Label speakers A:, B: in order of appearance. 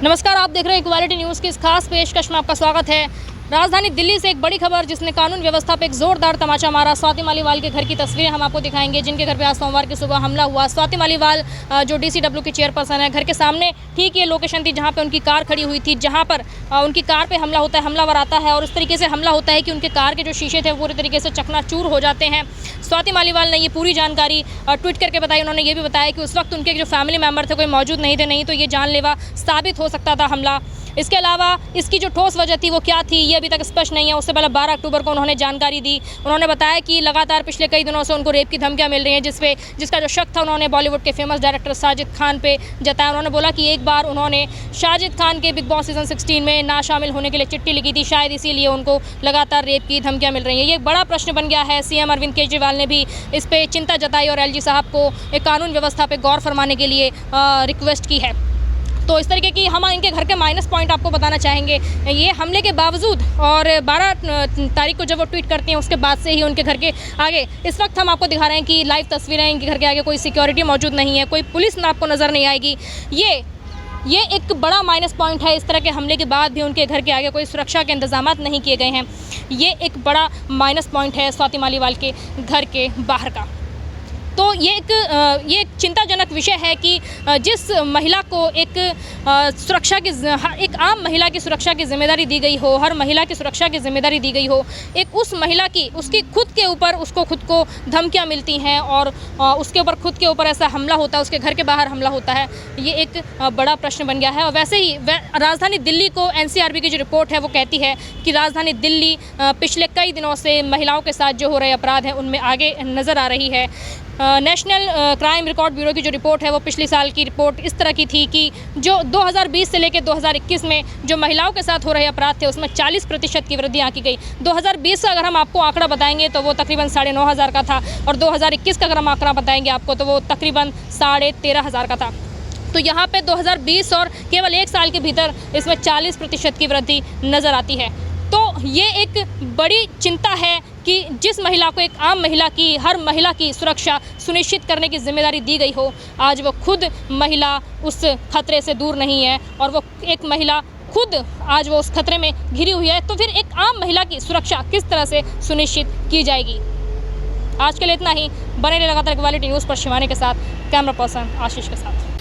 A: नमस्कार, आप देख रहे हैं इक्वालिटी न्यूज़ की इस खास पेशकश में आपका स्वागत है। राजधानी दिल्ली से एक बड़ी खबर जिसने कानून व्यवस्था पे एक जोरदार तमाचा मारा। स्वाति मालीवाल के घर की तस्वीरें हम आपको दिखाएंगे, जिनके घर पे आज सोमवार की सुबह हमला हुआ। स्वाति मालीवाल जो डीसीडब्ल्यू की चेयरपर्सन है, घर के सामने ठीक ये लोकेशन थी जहाँ पे उनकी कार खड़ी हुई थी, जहाँ पर उनकी कार पे हमला होता है, हमलावर आता है और इस तरीके से हमला होता है कि उनके कार के जो शीशे थे वो पूरी तरीके से चकनाचूर हो जाते हैं। स्वाति मालीवाल ने ये पूरी जानकारी ट्वीट करके बताई। उन्होंने ये भी बताया कि उस वक्त उनके जो फैमिली मेम्बर थे कोई मौजूद नहीं थे, नहीं तो ये जानलेवा साबित हो सकता था हमला। इसके अलावा इसकी जो ठोस वजह थी वो क्या थी ये अभी तक स्पष्ट नहीं है। उससे पहले 12 अक्टूबर को उन्होंने जानकारी दी। उन्होंने बताया कि लगातार पिछले कई दिनों से उनको रेप की धमकियां मिल रही हैं, जिसका जो शक था उन्होंने बॉलीवुड के फेमस डायरेक्टर साजिद खान पे जताया। उन्होंने बोला कि एक बार उन्होंने साजिद खान के बिग बॉस सीजन 16 में ना शामिल होने के लिए चिट्ठी लिखी थी, शायद इसीलिए उनको लगातार रेप की धमकियाँ मिल रही हैं। ये एक बड़ा प्रश्न बन गया है। सीएम अरविंद केजरीवाल ने भी इस पर चिंता जताई और एलजी साहब को एक कानून व्यवस्था पर गौर फरमाने के लिए रिक्वेस्ट की है। तो इस तरीके की हम इनके घर के माइनस पॉइंट आपको बताना चाहेंगे। ये हमले के बावजूद और 12 तारीख को जब वो ट्वीट करते हैं उसके बाद से ही उनके घर के आगे इस वक्त हम आपको दिखा रहे हैं कि लाइव तस्वीरें, इनके घर के आगे कोई सिक्योरिटी मौजूद नहीं है, कोई पुलिस आपको नज़र नहीं आएगी। ये एक बड़ा माइनस पॉइंट है। इस तरह के हमले के बाद भी उनके घर के आगे कोई सुरक्षा के इंतजामात नहीं किए गए हैं। ये एक बड़ा माइनस पॉइंट है स्वाति मालीवाल के घर के बाहर का। तो ये एक चिंताजनक विषय है कि जिस महिला को एक आम महिला की सुरक्षा की जिम्मेदारी दी गई हो, हर महिला की सुरक्षा की जिम्मेदारी दी गई हो, एक उस महिला की उसकी खुद के ऊपर उसको खुद को धमकियां मिलती हैं और उसके ऊपर खुद के ऊपर ऐसा हमला होता है, उसके घर के बाहर हमला होता है। ये एक बड़ा प्रश्न बन गया है। और वैसे ही राजधानी दिल्ली को एनसीआरबी की जो रिपोर्ट है वो कहती है कि राजधानी दिल्ली पिछले कई दिनों से महिलाओं के साथ जो हो रहे अपराध हैं उनमें आगे नज़र आ रही है। नेशनल क्राइम रिकॉर्ड ब्यूरो की जो रिपोर्ट है वो पिछले साल की रिपोर्ट इस तरह की थी कि जो 2020 से लेकर 2021 में जो महिलाओं के साथ हो रहे अपराध थे उसमें 40% की वृद्धि आंकी गई। 2020 का अगर हम आपको आंकड़ा बताएंगे तो वो तकरीबन 9,500 का था और 2021 का अगर हम आंकड़ा बताएंगे आपको तो वो तकरीबन 13,500 का था। तो यहाँ पे 2020 और केवल एक साल के भीतर इसमें 40% की वृद्धि नज़र आती है। तो ये एक बड़ी चिंता है कि जिस महिला को, एक आम महिला की, हर महिला की सुरक्षा सुनिश्चित करने की जिम्मेदारी दी गई हो, आज वो खुद महिला उस खतरे से दूर नहीं है और वो एक महिला खुद आज वो उस खतरे में घिरी हुई है। तो फिर एक आम महिला की सुरक्षा किस तरह से सुनिश्चित की जाएगी। आज के लिए इतना ही। बने रहिए लगातार इक्वालिटी न्यूज़ पर शिवानी के साथ, कैमरा पर्सन आशीष के साथ।